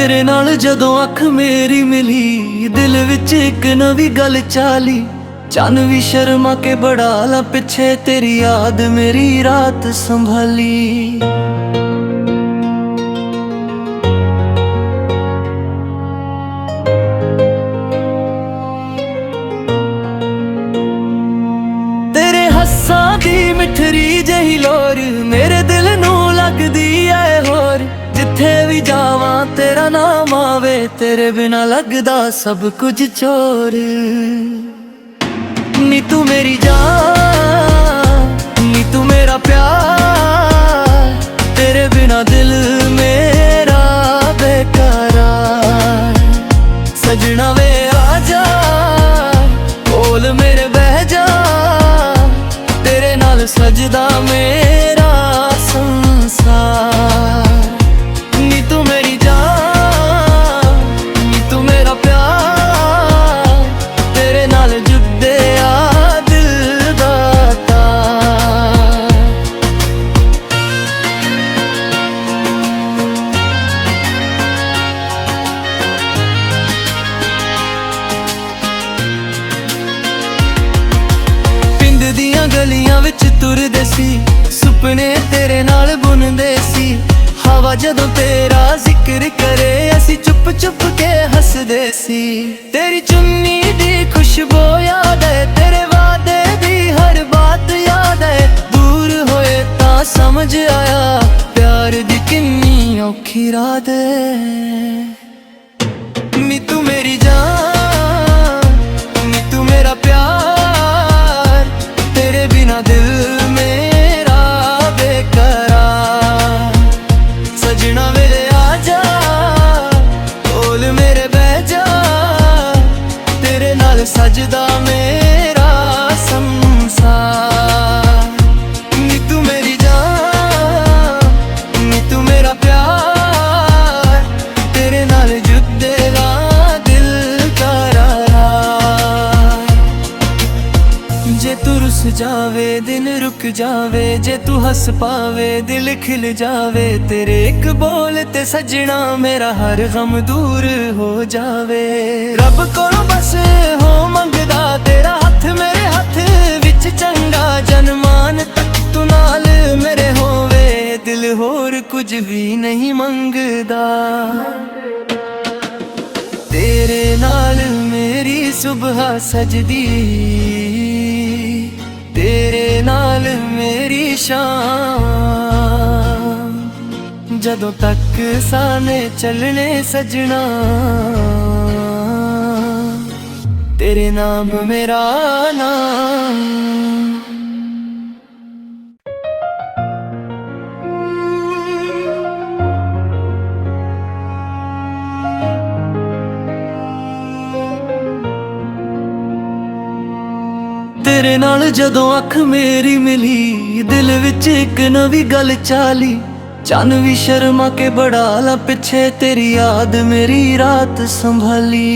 तेरे नाल जदों अख मेरी मिली, दिल विच एक नवी गल चाली। चन भी शर्मा के बड़ा ला पिछे, तेरी याद मेरी रात संभाली। तेरे हस्सां दी मिठरी जही लोर मेरे दिल नू लगदी ऐ होर। जिथे भी जावां तेरा नाम आवे, तेरे बिना लगदा सब कुछ चोर। नी तू मेरी जान, नी तू मेरा प्यार, तेरे बिना दिल मेरा बेकरार। सजना वे आजा कोल मेरे बह जा, तेरे नाल सजदा मेरा संसार। नी तू मेरी जान, नी तू मेरा प्यार, तेरे नाल जुड़दे आ दिल दा तार। पिंड दियां गलियां विच तुरदे सी, सुपने तेरे नाल बुनदे सी। हवा जदों तेरा जिक्र करे, असी चुप चुप के हसदे सी। तेरी चुन्नी दी खुशबू याद है, तेरे वादे दी हर बात याद है। दूर होए तां समझ आया, प्यार दी किन्नी औखी रात है। नी तू मेरी जान, नी तू मेरा प्यार, तेरे बिना दिल मेरा बेकरार। सजना मेरे आजा कोल मेरे बह जा, तेरे नाल सजदा मेरा संसार। नी तू मेरी जान, नी तू मेरा प्यार, तेरे नाल जुड़ेगा दिल करार। जे तू रुस जावे दिन रुक जावे, जे तू हंस पावे दिल खिल जावे। तेरे एक बोल ते सजना मेरा हर गम दूर हो जावे। रब कोलों बस हो मंगदा तेरा हथ मेरे हथ विच चंगा। जनमान तक तू नाल मेरे होवे, दिल होर कुछ भी नहीं मंगदा। तेरे नाल मेरी सुबह सजदी, तेरे नाल मेरी शाम। जदों तक साने चलने सजना, तेरे नाम मेरा नाम। तेरे नाल जदों अख मेरी मिली, दिल विच एक नवी गल चाली। चन भी शर्मा के बड़ा ला पिछे, तेरी याद मेरी रात संभाली।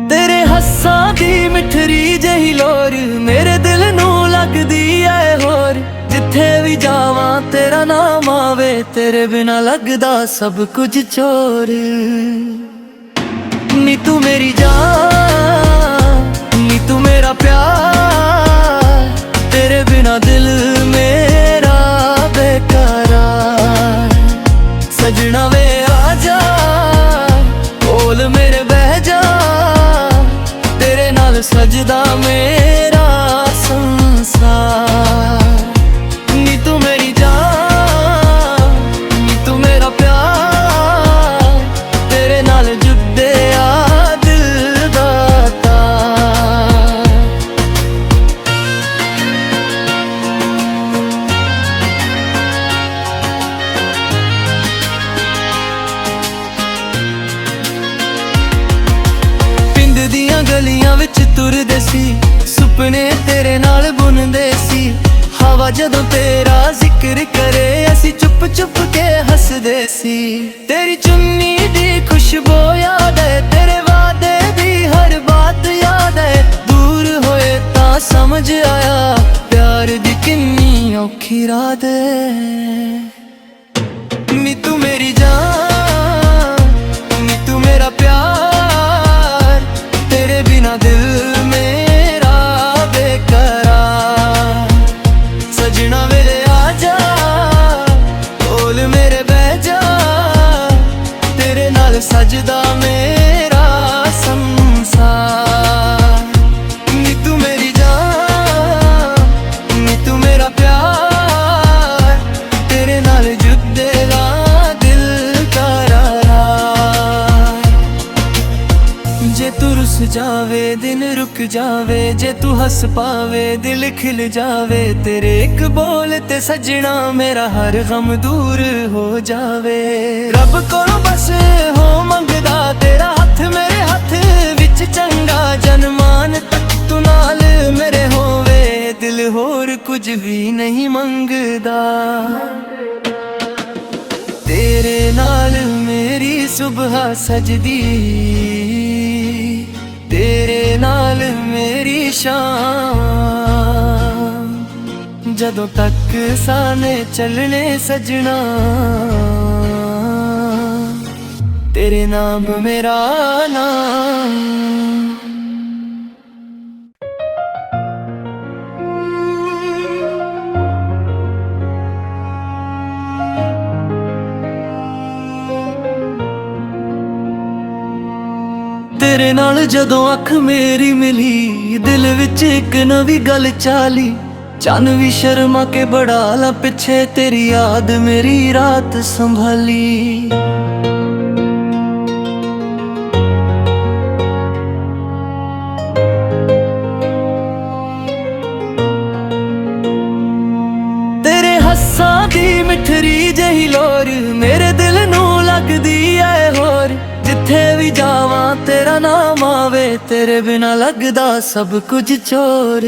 तेरे हस्सां दी मिठरी जही लोर मेरे दिल नू लगदी ऐ होर। जिथे भी जावां तेरा नाम आवे, तेरे बिना लगदा सब कुछ चोर। नी तू मेरी जान, नी तू मेरा प्यार, तेरे बिना दिल मेरा बेकरार। सजना वे आजा कोल मेरे बह जा, तेरे नाल सजदा मेरा संसार। नी तू मेरी जान, नी तू मेरा प्यार, तेरे नाल जुड़दे आ दिल दा तार। पिंड दियां गलियां विच तुरदे सी, सुपने तेरे नाल बुनदे सी। हवा जदों तेरा जिक्र करे, असी चुप चुप के हसदे सी। तेरी चुन्नी दी खुशबू याद है, तेरे वादे दी हर बात याद है। समझ आया प्यार दी किन्नी औखी रात है। नी तू मेरी जान, नी तू मेरा प्यार, तेरे बिना दिल मेरा बेकरार। सजना वेले आजा, कोल मेरे बह जा, तेरे नाल सजदा मेरा संसार। नी तू मेरी जान, नी तू मेरा प्यार, तेरे नाल जुड़ेगा दिल करार। जे तू रुस जावे दिन रुक जावे, जे तू हंस पावे दिल खिल जावे, तेरे एक बोल ते सजना मेरा हर गम दूर हो जावे। रब कोलों बस हो मंगदा तेरा हथ मेरे हथ विच चंगा, जनमान तक तू नाल मेरे होवे, दिल होर कुछ भी नहीं मंगदा। तेरे नाल मेरी सुबह सजदी, तेरे नाल मेरी शाम, जदों तक साने चलने सजना, तेरे नाम मेरा नाम। तेरे नाल जदों अख मेरी मिली, दिल विच एक नवी गल चाली। चन भी शर्मा के बड़ा ला पिछे, तेरी याद मेरी रात संभाली। तेरे हस्सां दी मिठरी जही लोर, मेरे दिल नू लगदी ऐ होर। जिथे भी जावां तेरा नाम आवे, तेरे बिना लगदा सब कुछ चोर।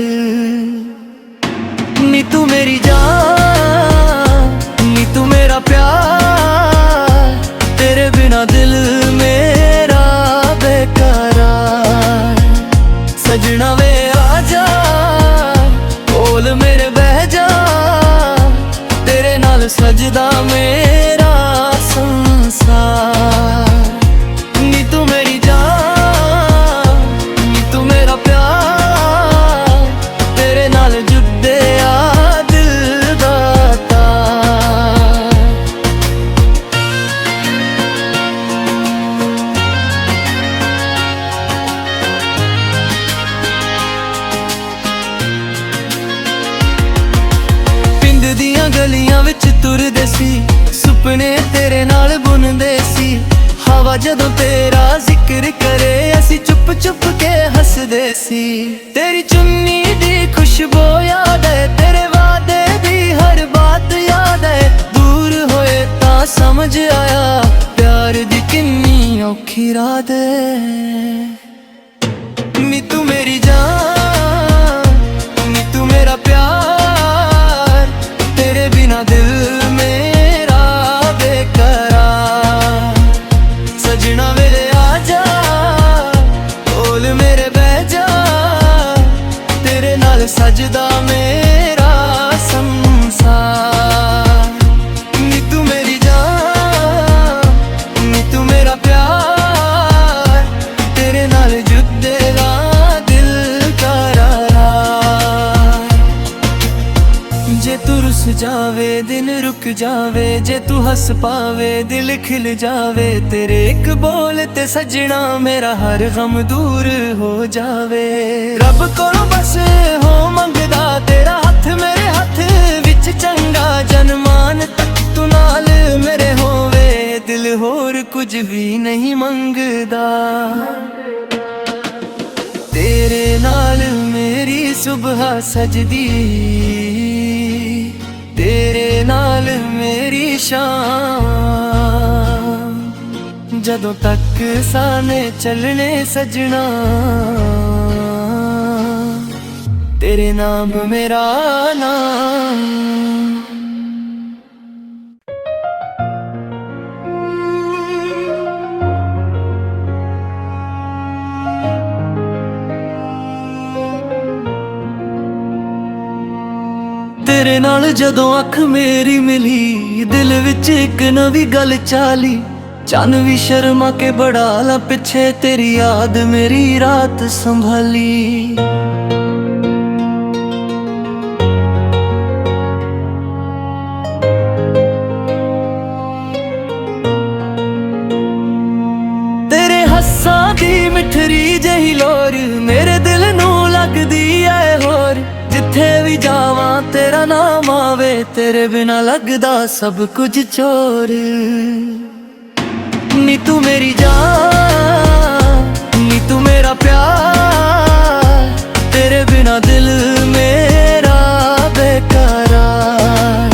नी तू मेरी जान, नी तू मेरा प्यार, तेरे बिना दिल मेरा बेकरार। सजना वे आजा, कोल मेरे बह जा, तेरे नाल सजदा मेरा संसार। नी तू मेरी जान, नी तू मेरा प्यार, तेरे नाल जुड़े आ दिल दा तार। पिंड दियां गलियां विच तुरदे सी, सुपने तेरे नाल बुनदे सी। हवा जदों तेरा जिक्र करे, असी चुप चुप के हसदे सी। तेरी चुन्नी दी खुशबू याद है, तेरे वादे दी हर बात याद है। दूर होए तां समझ आया प्यार दी किन्नी औखी रात है। नी तू मेरी जान, नी तू मेरा प्यार, तेरे बिना दिल मेरा बेकरार। सजना वेले आजा, कोल मेरे बह जा, तेरे नाल सजदा मेरा संसार। नी तू मेरी जान, नी तू मेरा प्यार, तेरे नाल जुड़ेगा दिल करार। जे तू रुस जावे दिन रुक जावे, जे तू हंस पावे दिल खिल जावे, तेरे एक बोल ते सजना मेरा हर गम दूर हो जावे। रब कोलों बस हो मंगदा तेरा हथ मेरे हथ विच चंगा, जनमान तक तू नाल मेरे होवे, दिल होर कुछ भी नहीं मंगदा। तेरे नाल मेरी सुबह सजदी, तेरे नाल मेरी शाम, जदों तक साने चलने सजना, तेरे नाम मेरा नाम। तेरे नाल जदों अख मेरी मिली, दिल विच एक नवी गल चाली। चन भी शर्मा के बड़ा ला पिछे, तेरी याद मेरी रात संभाली। तेरे हस्सां दी मिठरी जही लोर मेरे दिल नू लगदी ऐ होर। जिथे भी जावां तेरा नाम आवे, तेरे बिना लगदा सब कुछ चोर। नी तू मेरी जान, नी तू मेरा प्यार, तेरे बिना दिल मेरा बेकरार।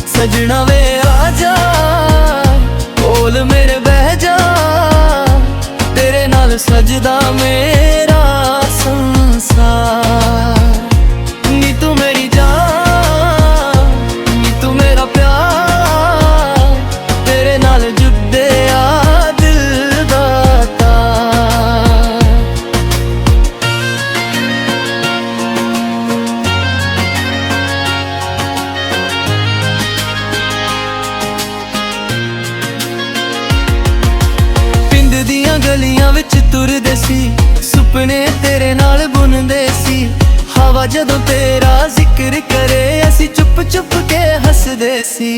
सजना वे आजा कोल मेरे बह जा, तेरे नाल सजदा मेरा संसार। नी तू मेरी जान, नी तू मेरा प्यार, तेरे नाल जुड़दे आ दिल दा तार। पिंड दियां गलियां विच तुरदे सी, सुपने तेरे नाल बुनदे सी। हवा जदों तेरा जिक्र करे, असी चुप चुप के हसदे सी।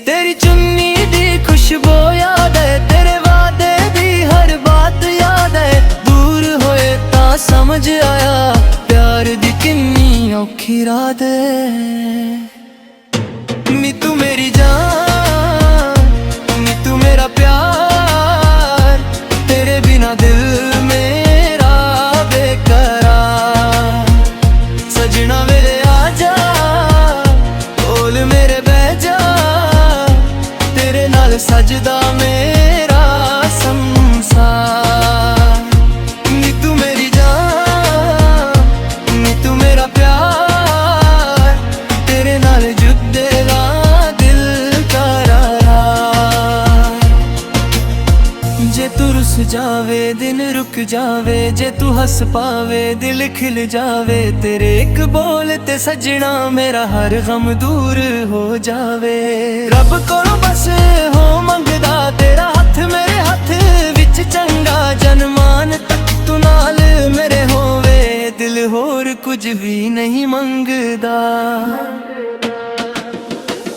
तेरी चुन्नी दी खुशबू याद है, तेरे वादे दी हर बात याद है। दूर होए तां समझ आया, प्यार दी किन्नी औखी रात है। नी तू मेरी जान, नी तू मेरा प्यार, तेरे बिना दिल मेरा बेकरार। सजना मेरे आजा कोल मेरे बह जा, तेरे नाल सजदा मेरा संसार। नी तू मेरी जान, नी तू मेरा प्यार, तेरे नाल जुड़ेगा दिल करार। जे तू रुस जावे दिन रुक जावे, जे तू हंस पावे दिल खिल जावे। तेरे एक बोल ते सजना मेरा हर गम दूर हो जावे। रब कोलों बस हो मंगदा, तेरा हथ मेरे हथ विच चंगा। जनमान तक तू नाल मेरे होवे, दिल होर कुछ भी नहीं मंगदा।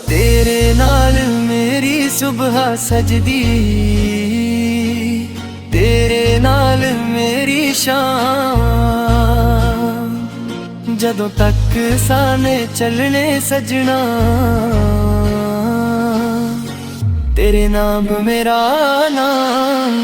तेरे नाल मेरी सुबह सजदी, तेरे नाल मेरी शाम। जदों तक साने चलने सजना, तेरे नाम मेरा नाम।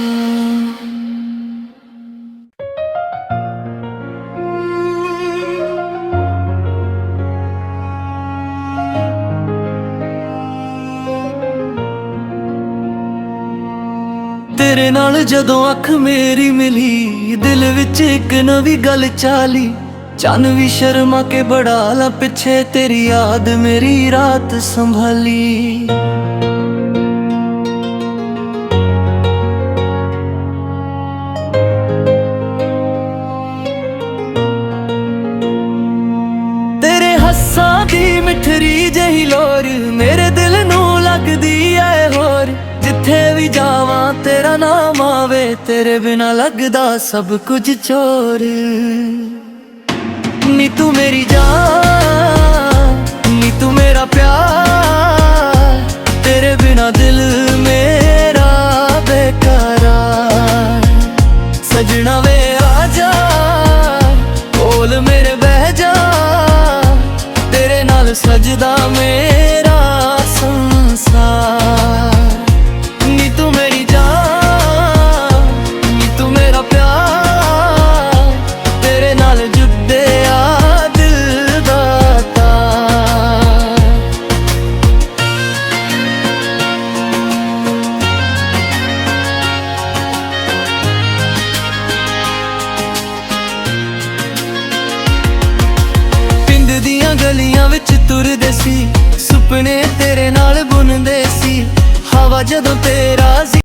तेरे नाल जदों अख मेरी मिली, दिल विच एक नवी गल चाली। चन भी शर्मा के बड़ा ला पिछे, तेरी याद मेरी रात संभाली। तेरे हस्सां दी मिठरी जही लोर मेरे दिल नू लगदी ऐ होर। जिथे भी जावां तेरा नाम आवे, तेरे बिना लगदा सब कुछ चोर। नी तू मेरी जान, नी तू मेरा प्यार, तेरे बिना दिल मेरा बेकरार। सजना वे आजा कोल मेरे बह जा, तेरे नाल सजदा मेरा संसार। नी तू मेरी जान, नी तू मेरा प्यार, तेरे नाल जुड़दे आ दिल दा तार। पिंड दियां गलियां विच तुरदे सी, सुपने तेरे नाल बुनदे सी। हवा जदों तेरा